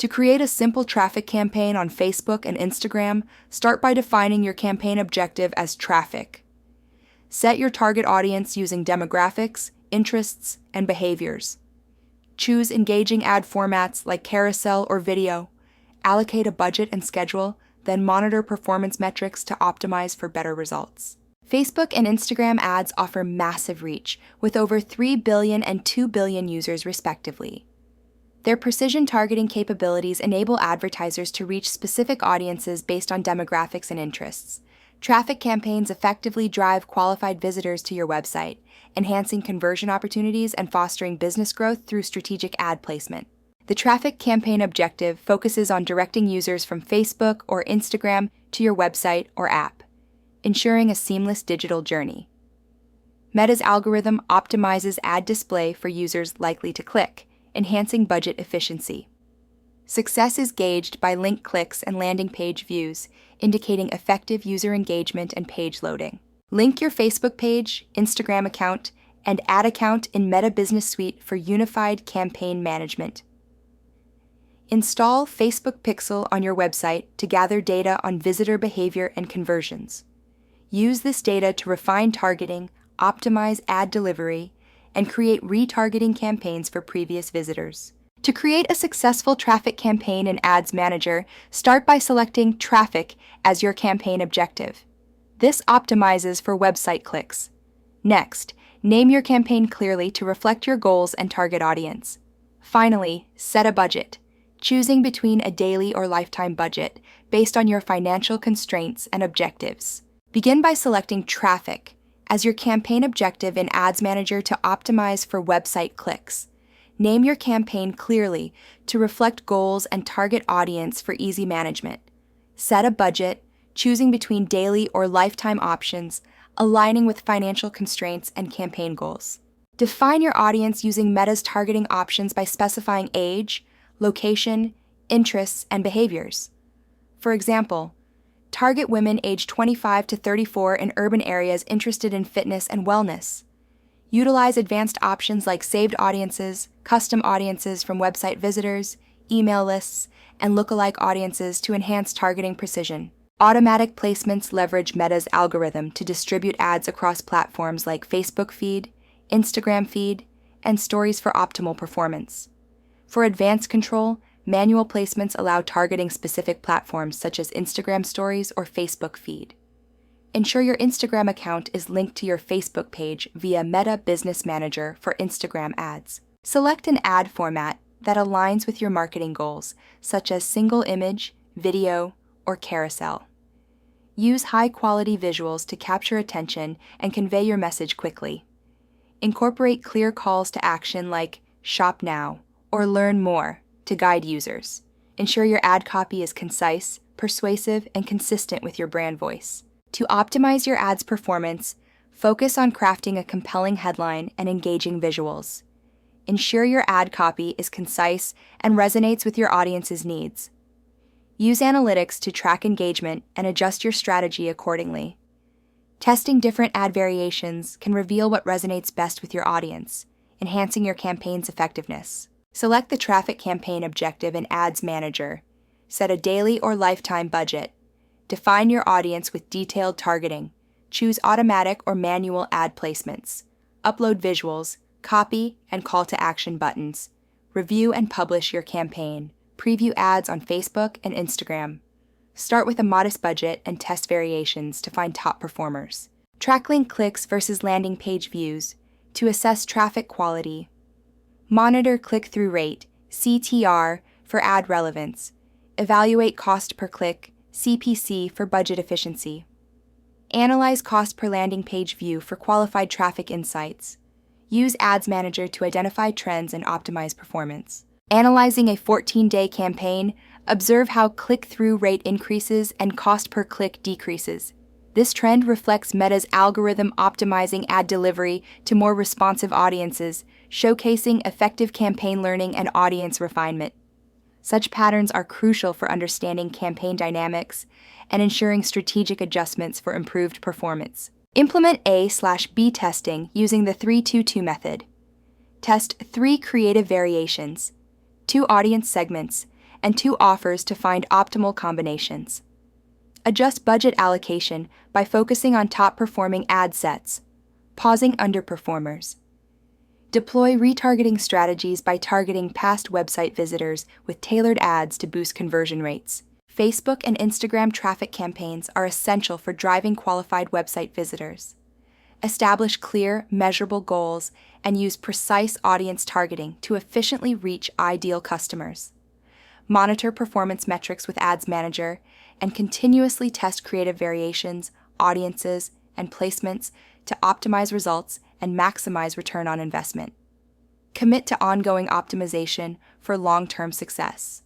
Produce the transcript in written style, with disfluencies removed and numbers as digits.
To create a simple traffic campaign on Facebook and Instagram, start by defining your campaign objective as traffic. Set your target audience using demographics, interests, and behaviors. Choose engaging ad formats like carousel or video. Allocate a budget and schedule, then monitor performance metrics to optimize for better results. Facebook and Instagram ads offer massive reach, with over 3 billion and 2 billion users respectively. Their precision targeting capabilities enable advertisers to reach specific audiences based on demographics and interests. Traffic campaigns effectively drive qualified visitors to your website, enhancing conversion opportunities and fostering business growth through strategic ad placement. The traffic campaign objective focuses on directing users from Facebook or Instagram to your website or app, ensuring a seamless digital journey. Meta's algorithm optimizes ad display for users likely to click, enhancing budget efficiency. Success is gauged by link clicks and landing page views, indicating effective user engagement and page loading. Link your Facebook page, Instagram account, and ad account in Meta Business Suite for unified campaign management. Install Facebook Pixel on your website to gather data on visitor behavior and conversions. Use this data to refine targeting, optimize ad delivery, and create retargeting campaigns for previous visitors. To create a successful traffic campaign in Ads Manager, start by selecting Traffic as your campaign objective. This optimizes for website clicks. Next, name your campaign clearly to reflect your goals and target audience. Finally, set a budget, choosing between a daily or lifetime budget based on your financial constraints and objectives. Begin by selecting Traffic as your campaign objective in Ads Manager to optimize for website clicks. Name your campaign clearly to reflect goals and target audience for easy management. Set a budget, choosing between daily or lifetime options, aligning with financial constraints and campaign goals. Define your audience using Meta's targeting options by specifying age, location, interests, and behaviors. For example, target women aged 25 to 34 in urban areas interested in fitness and wellness. Utilize advanced options like saved audiences, custom audiences from website visitors, email lists, and lookalike audiences to enhance targeting precision. Automatic placements leverage Meta's algorithm to distribute ads across platforms like Facebook Feed, Instagram Feed, and Stories for optimal performance. For advanced control, manual placements allow targeting specific platforms such as Instagram Stories or Facebook Feed. Ensure your Instagram account is linked to your Facebook page via Meta Business Manager for Instagram ads. Select an ad format that aligns with your marketing goals, such as single image, video, or carousel. Use high-quality visuals to capture attention and convey your message quickly. Incorporate clear calls to action like "Shop now" or "Learn more" to guide users. Ensure your ad copy is concise, persuasive, and consistent with your brand voice. To optimize your ad's performance, focus on crafting a compelling headline and engaging visuals. Ensure your ad copy is concise and resonates with your audience's needs. Use analytics to track engagement and adjust your strategy accordingly. Testing different ad variations can reveal what resonates best with your audience, enhancing your campaign's effectiveness. Select the traffic campaign objective in Ads Manager. Set a daily or lifetime budget. Define your audience with detailed targeting. Choose automatic or manual ad placements. Upload visuals, copy, and call to action buttons. Review and publish your campaign. Preview ads on Facebook and Instagram. Start with a modest budget and test variations to find top performers. Track link clicks versus landing page views to assess traffic quality. Monitor click-through rate, CTR, for ad relevance. Evaluate cost per click, CPC, for budget efficiency. Analyze cost per landing page view for qualified traffic insights. Use Ads Manager to identify trends and optimize performance. Analyzing a 14-day campaign, observe how click-through rate increases and cost per click decreases. This trend reflects Meta's algorithm optimizing ad delivery to more responsive audiences, showcasing effective campaign learning and audience refinement. Such patterns are crucial for understanding campaign dynamics and ensuring strategic adjustments for improved performance. Implement A/B testing using the 3-2-2 method. Test 3 creative variations, 2 audience segments, and 2 offers to find optimal combinations. Adjust budget allocation by focusing on top-performing ad sets, pausing underperformers. Deploy retargeting strategies by targeting past website visitors with tailored ads to boost conversion rates. Facebook and Instagram traffic campaigns are essential for driving qualified website visitors. Establish clear, measurable goals and use precise audience targeting to efficiently reach ideal customers. Monitor performance metrics with Ads Manager and continuously test creative variations, audiences, and placements to optimize results and maximize return on investment. Commit to ongoing optimization for long-term success.